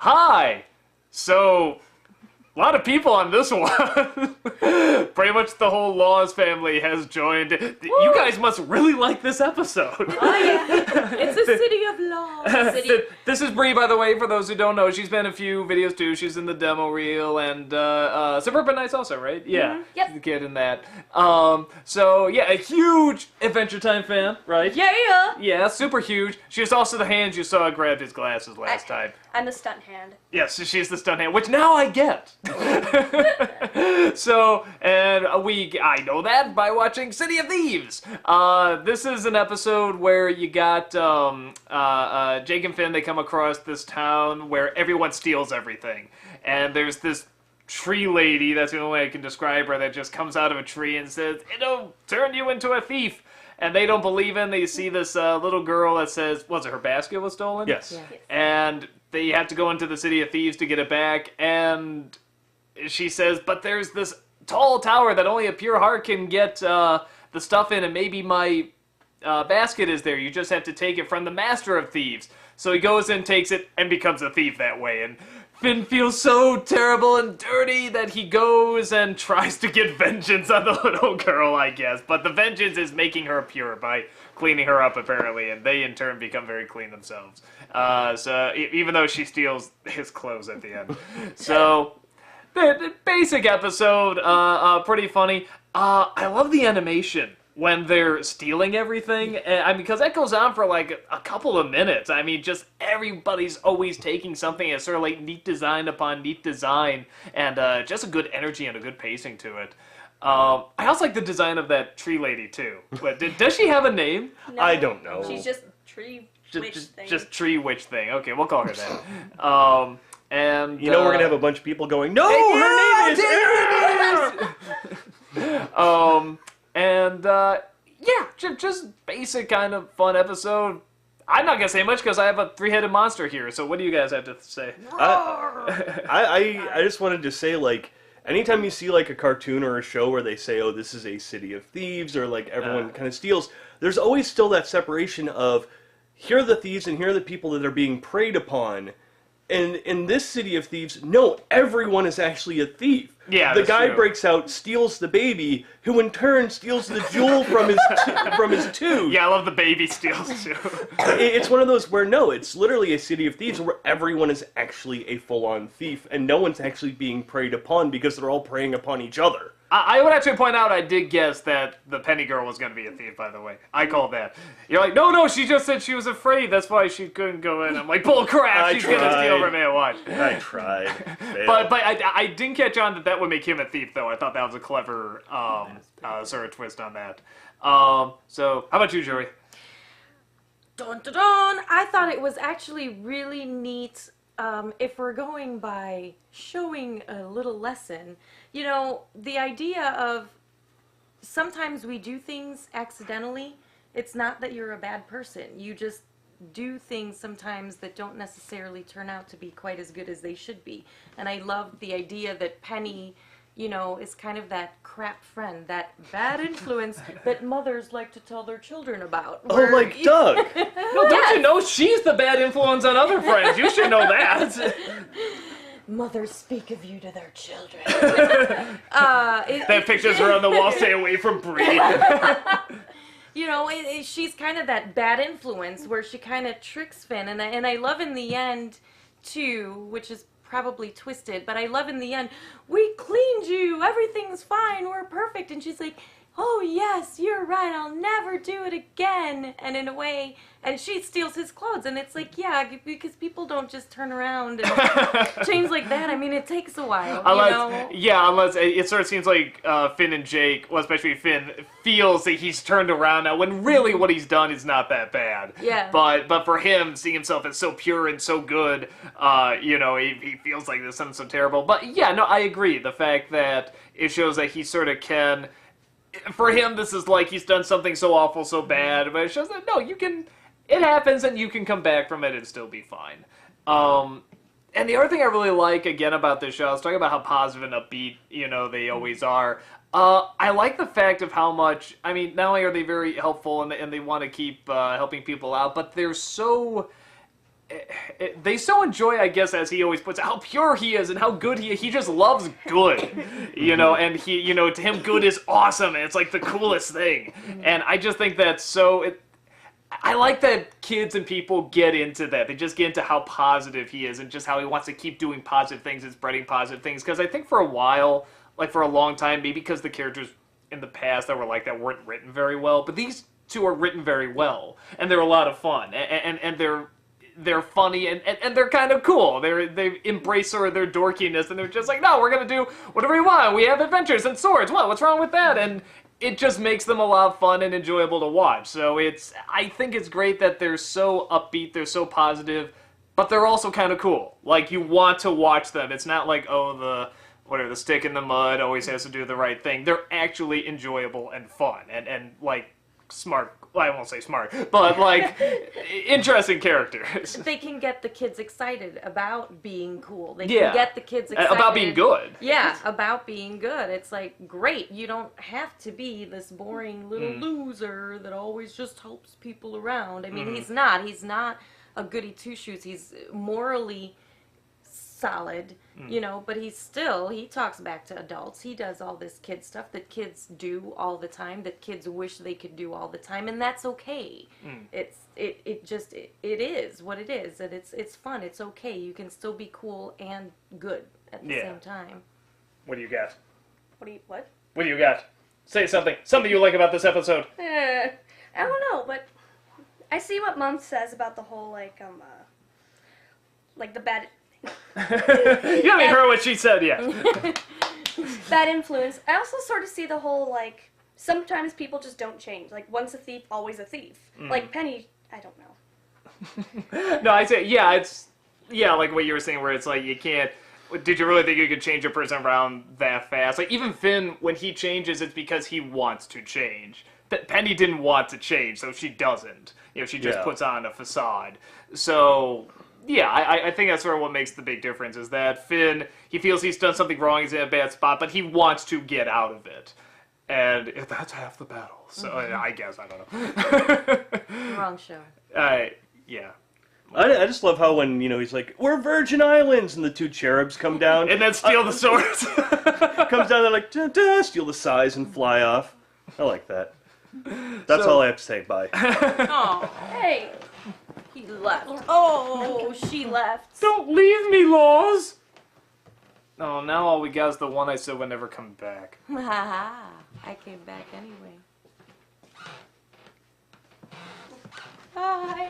Hi! So, a lot of people on this one. Pretty much the whole Laws family has joined. You guys must really like this episode. Oh, yeah. It's a city of laws. This is Bree, by the way, for those who don't know. She's been in a few videos too. She's in the demo reel and Suburban Nights also, right? Yeah. Mm-hmm. Yep. She's the kid in that. So, yeah, a huge Adventure Time fan, right? Yeah. Yeah, super huge. She's also the hand you saw grabbed his glasses last time. I'm the stunt hand. Yes, she's the stunt hand, which now I get. So, and I know that by watching City of Thieves. This is an episode where you got Jake and Finn. They come across this town where everyone steals everything, and there's this tree lady. That's the only way I can describe her. That just comes out of a tree and says, "It'll turn you into a thief." And they don't believe in. They see this little girl that says, "Was it her basket was stolen?" Yes. Yes. And they have to go into the City of Thieves to get it back, and she says, "But there's this tall tower that only a pure heart can get the stuff in, and maybe my basket is there. You just have to take it from the Master of Thieves." So he goes and takes it and becomes a thief that way, and Finn feels so terrible and dirty that he goes and tries to get vengeance on the little girl, I guess. But the vengeance is making her pure by cleaning her up, apparently, and they in turn become very clean themselves. So even though she steals his clothes at the end. So, the basic episode, pretty funny. I love the animation when they're stealing everything, because that goes on for like a couple of minutes. I mean, just everybody's always taking something. It's sort of like neat design upon neat design, and just a good energy and a good pacing to it. I also like the design of that tree lady too. But does she have a name? No, I don't know. She's just tree witch thing. Just tree witch thing. Okay, we'll call her that. And You know we're gonna have a bunch of people going, "No, her name is." And just basic kind of fun episode. I'm not gonna say much because I have a three-headed monster here. So what do you guys have to say? I just wanted to say, like, anytime you see like a cartoon or a show where they say, "Oh, this is a city of thieves," or like everyone kind of steals, there's always still that separation of here are the thieves and here are the people that are being preyed upon. And in this City of Thieves, no, everyone is actually a thief. Yeah, the that's guy true. breaks out, steals the baby, who in turn steals the jewel from his tooth. Yeah, I love the baby steals too. It's one of those where no, it's literally a City of Thieves where everyone is actually a full-on thief, and no one's actually being preyed upon because they're all preying upon each other. I would actually point out I did guess that the penny girl was going to be a thief, by the way. I called that. You're like, no, she just said she was afraid. That's why she couldn't go in. I'm like, bull crap, she's going to steal from me. Watch. I tried. But I didn't catch on that would make him a thief, though. I thought that was a clever sort of twist on that. So, how about you, Joey? Dun, dun, dun. I thought it was actually really neat. If we're going by showing a little lesson, you know, the idea of sometimes we do things accidentally. It's not that you're a bad person. You just do things sometimes that don't necessarily turn out to be quite as good as they should be. And I love the idea that Penny, you know, is kind of that crap friend, that bad influence that mothers like to tell their children about. Oh, like Doug. No, don't you know she's the bad influence on other friends? You should know that. Mothers speak of you to their children. That pictures her on the wall, stay away from Bree. You know, she's kind of that bad influence where she kind of tricks Finn. And I love in the end, too, which is probably twisted, but I love in the end, we cleaned you, everything's fine, we're perfect. And she's like, oh yes, you're right, I'll never do it again. And in a way, and she steals his clothes, and it's like, yeah, because people don't just turn around and change like that. I mean, it takes a while, you know? Yeah, unless it sort of seems like Finn and Jake, well, especially Finn, feels that he's turned around now, when really what he's done is not that bad. Yeah. But for him, seeing himself as so pure and so good, you know, he feels like there's something so terrible. But yeah, no, I agree. The fact that it shows that he sort of can... For him, this is like he's done something so awful, so bad, but it shows that, no, you can... It happens, and you can come back from it and still be fine. And the other thing I really like, again, about this show, I was talking about how positive and upbeat, you know, they always are. I like the fact of how much, I mean, not only are they very helpful and they want to keep helping people out, but they're so they so enjoy, I guess, as he always puts it, how pure he is and how good he is. He just loves good, and he, to him, good is awesome, and it's like the coolest thing. And I just think that's so. I like that kids and people get into that. They just get into how positive he is and just how he wants to keep doing positive things and spreading positive things. Because I think for a while, like for a long time, maybe because the characters in the past that were like that weren't written very well, but these two are written very well, and they're a lot of fun, and they're funny and they're kind of cool. They embrace sort of their dorkiness, and they're just like, no, we're gonna do whatever we want. We have adventures and swords. What's wrong with that? And it just makes them a lot of fun and enjoyable to watch. So I think it's great that they're so upbeat, they're so positive, but they're also kind of cool. Like, you want to watch them. It's not like, the stick in the mud always has to do the right thing. They're actually enjoyable and fun and like smart. Well, I won't say smart, but like interesting characters. They can get the kids excited about being cool. They Yeah. can get the kids excited About being good. Yeah, about being good. It's like, great, you don't have to be this boring little loser that always just helps people around. I mean, he's not a goody two-shoes. He's morally solid, but he talks back to adults. He does all this kid stuff that kids do all the time, that kids wish they could do all the time, and that's okay. It is what it is, and it's fun. It's okay. You can still be cool and good at the same time. What do you got? What? What do you got? Say something. Something you like about this episode. I don't know, but I see what Mom says about the whole like the bad. You haven't heard what she said yet. Bad influence. I also sort of see the whole like sometimes people just don't change. Like once a thief, always a thief. Like Penny, I don't know. No, I say like what you were saying, where it's like you can't. Did you really think you could change a person around that fast? Like even Finn, when he changes, it's because he wants to change. Penny didn't want to change, so she doesn't. She just puts on a facade. So. Yeah, I think that's sort of what makes the big difference, is that Finn, he feels he's done something wrong, he's in a bad spot, but he wants to get out of it. And that's half the battle. So I guess, I don't know. Wrong show. Yeah. I just love how when, he's like, we're Virgin Islands, and the two cherubs come down. And then steal the swords. Comes down, they're like, da, da, steal the size and fly off. I like that. That's all I have to say, bye. Oh, Hey. he left. Oh, she left. Don't leave me, Laws! Oh, now all we got is the one I said would never come back. I came back anyway. Bye.